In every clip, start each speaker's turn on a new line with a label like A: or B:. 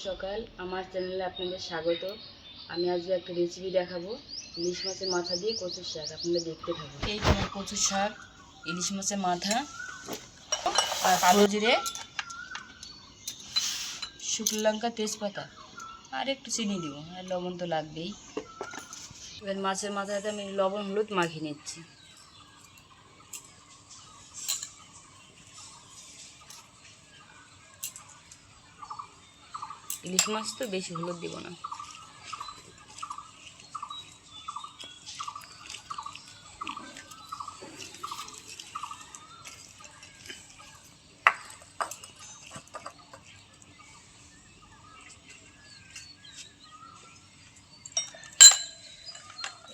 A: সকাল আমার চ্যানেলে আপনাদের স্বাগত। আমি আজকে একটা রেসিপি দেখাবো ইলিশ মাছের মাথা দিয়ে কচুর শাক। আপনারা দেখতে থাকুন। এই তোমার কচুর শাক, ইলিশ মাছের মাথা আর কালো জিরে, শুকনো লঙ্কা, তেজপাতা আর একটু চিনি দিব, আর লবণ তো লাগবেই। এবার মাছের মাথাতে আমি লবণ হলুদ মাখিয়ে নিচ্ছি। ইলিশ মাছ তো বেশি হলুদ দিব না।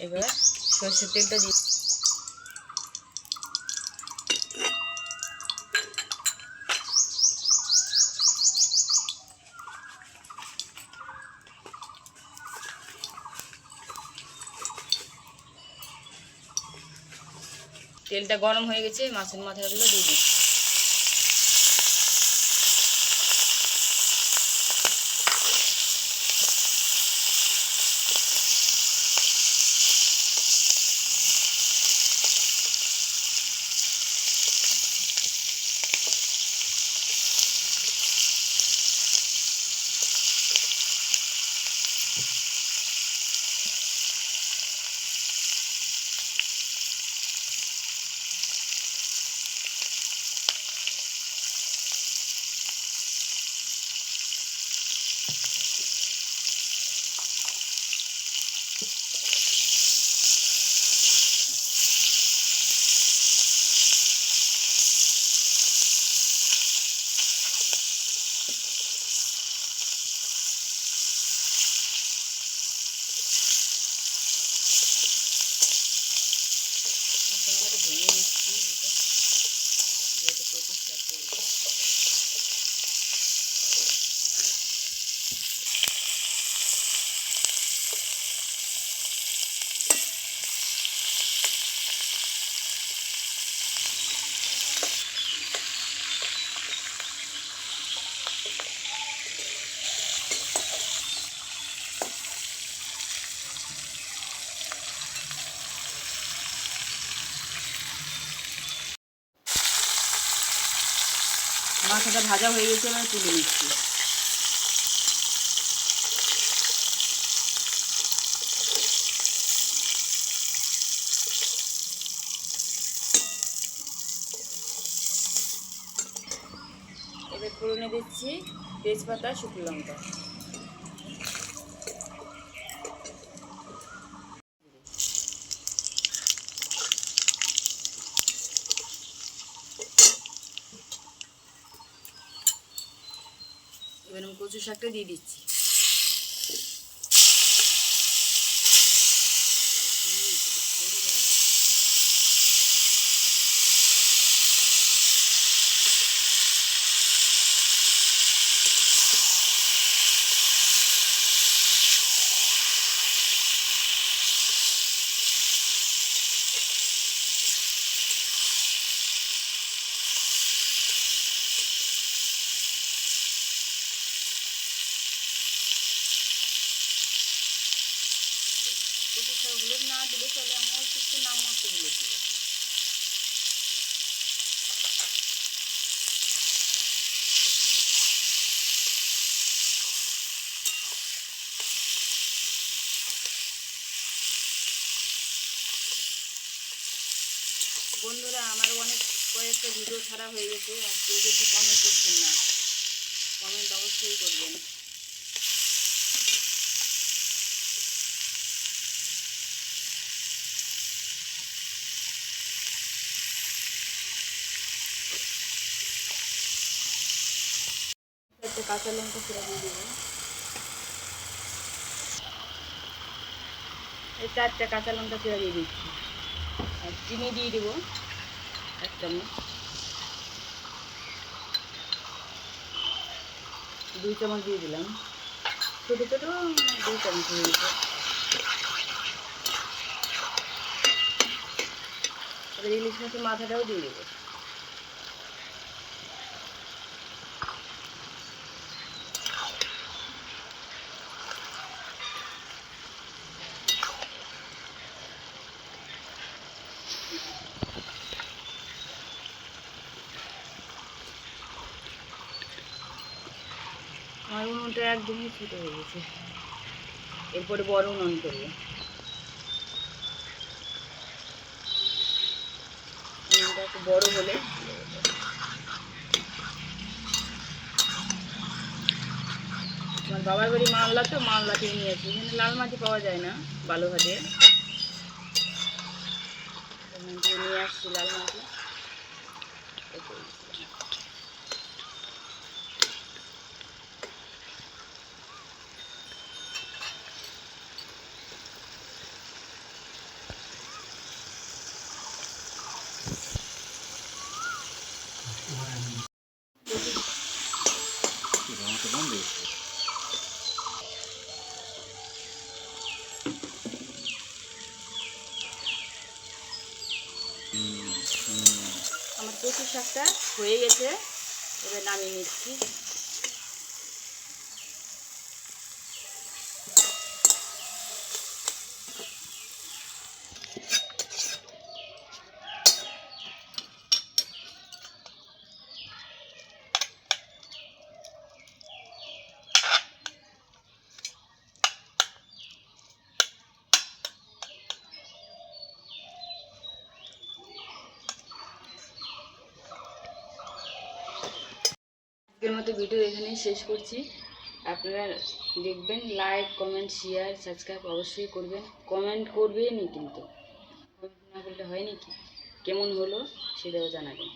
A: এবার সরষের তেলটা দিয়ে তেলটা গরম হয়ে গেছে, মাছের মাথাগুলো দিয়ে দিচ্ছি। মশলাটা ভেঙে নিচ্ছি, যেটা কচুর শাক করবো। মাথাটা ভাজা হয়ে গেছে, আমি তুলে নিচ্ছি। এবার ফোড়নে দিচ্ছি তেজপাতা, শুকনো লঙ্কা। এবার আমি কচু শাকটা দিয়ে দিচ্ছি। কচু শাক হলুদ না দিলে চলে, আমি অল্প একটু নাম মতো হলুদ দিব। বন্ধুরা, আমার অনেক কয়েকটা ভিডিও ছাড়া হয়ে গেছে, আর কেউ কিন্তু কমেন্ট করছেন না। কমেন্ট অবশ্যই করবেন। একটা কাঁচা লঙ্কা চিরা দিয়ে দেবো। এই 4টা কাঁচা লঙ্কা চিরা দিয়ে দিচ্ছি। আর চিনি দিয়ে দেবো 1 চামচ। 2 চামচ দিয়ে দিলাম। ছোটো ছোটো 2 চামচ হয়ে গেছে। এবার ইলিশ মাছের মাথাটাও দিয়ে দেবো। উনুনটা একদমই ছোটো হয়ে গেছে, এরপরে বড় উনুন করবো। উনুনটা একটু বড় হলে আমার বাবার বাড়ি মালদা, তো মালদা থেকে নিয়ে আসি, এখানে লাল মাটি পাওয়া যায় না বালুঘাটে, নিয়ে আসছি লাল মাটি। আমার কচু শাকটা হয়ে গেছে, এবার নামিয়ে নিচ্ছি। আজকের মতো ভিডিও এখানেই শেষ করছি। আপনারা দেখবেন, লাইক কমেন্ট শেয়ার সাবস্ক্রাইব অবশ্যই করবেন, কমেন্ট করবেনই, কিন্তু কমেন্ট না করলে হয় নাকি, কেমন হলো সেটাও জানাবেন।